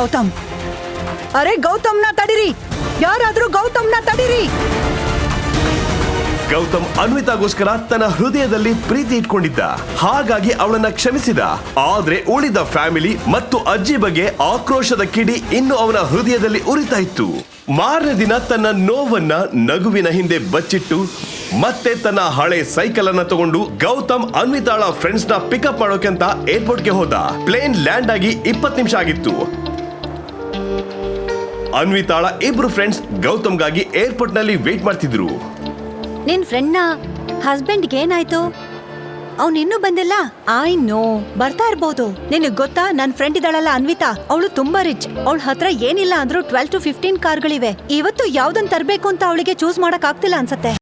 ಗೌತಮ್, ಅರೆ ಗೌತಮ್ನ ತಡಿರಿ, ಯಾರಾದ್ರೂ ಗೌತಮ್ನ ತಡಿರಿ. ಗೌತಮ್ ಅನ್ವಿತಾಗೋಸ್ಕರ ತನ್ನ ಹೃದಯದಲ್ಲಿ ಪ್ರೀತಿ ಇಟ್ಕೊಂಡಿದ್ದ, ಹಾಗಾಗಿ ಅವಳನ್ನ ಕ್ಷಮಿಸಿದ. ಆದ್ರೆ ಉಳಿದ ಫ್ಯಾಮಿಲಿ ಮತ್ತು ಅಜ್ಜಿ ಬಗ್ಗೆ ಆಕ್ರೋಶದ ಕಿಡಿ ಇನ್ನು ಅವನ ಹೃದಯದಲ್ಲಿ ಉರಿತಾ ಇತ್ತು. ಮಾರನೇ ದಿನ ತನ್ನ ನೋವನ್ನ ನಗುವಿನ ಹಿಂದೆ ಬಚ್ಚಿಟ್ಟು ಮತ್ತೆ ತನ್ನ ಹಳೆ ಸೈಕಲ್ ಅನ್ನ ತಗೊಂಡು ಗೌತಮ್ ಅನ್ವಿತಾಳ ಫ್ರೆಂಡ್ಸ್ ನ ಪಿಕಪ್ ಮಾಡೋಕೆ ಅಂತ ಏರ್ಪೋರ್ಟ್ಗೆ ಹೋದ. ಪ್ಲೇನ್ ಲ್ಯಾಂಡ್ ಆಗಿ 20 ನಿಮಿಷ ಆಗಿತ್ತು. ಅನ್ವಿತಾಳ ಇಬ್ರು ಫ್ರೆಂಡ್ಸ್ ಗೌತಮ್ಗಾಗಿ ಏರ್ಪೋರ್ಟ್ ನಲ್ಲಿ ವೇಟ್ ಮಾಡ್ತಿದ್ರು. ನಿನ್ ಫ್ರೆಂಡ್ನ ಹಸ್ಬೆಂಡ್ಗೆ ಏನಾಯ್ತು? ಅವ್ನ್ ಇನ್ನೂ ಬಂದಿಲ್ಲ. ಐ ನೋ, ಬರ್ತಾ ಇರ್ಬೋದು. ನಿನಗ್ ಗೊತ್ತಾ, ನನ್ ಫ್ರೆಂಡ್ ಇದ್ದಾಳಲ್ಲ ಅನ್ವಿತಾ, ಅವಳು ತುಂಬಾ ರಿಚ್. ಅವಳ ಹತ್ರ ಏನಿಲ್ಲ ಅಂದ್ರೂ 12 to 15 ಕಾರ್ಗಳಿವೆ. ಇವತ್ತು ಯಾವ್ದನ್ ತರ್ಬೇಕು ಅಂತ ಅವಳಿಗೆ ಚೂಸ್ ಮಾಡಕ್ ಆಗ್ತಿಲ್ಲ ಅನ್ಸತ್ತೆ.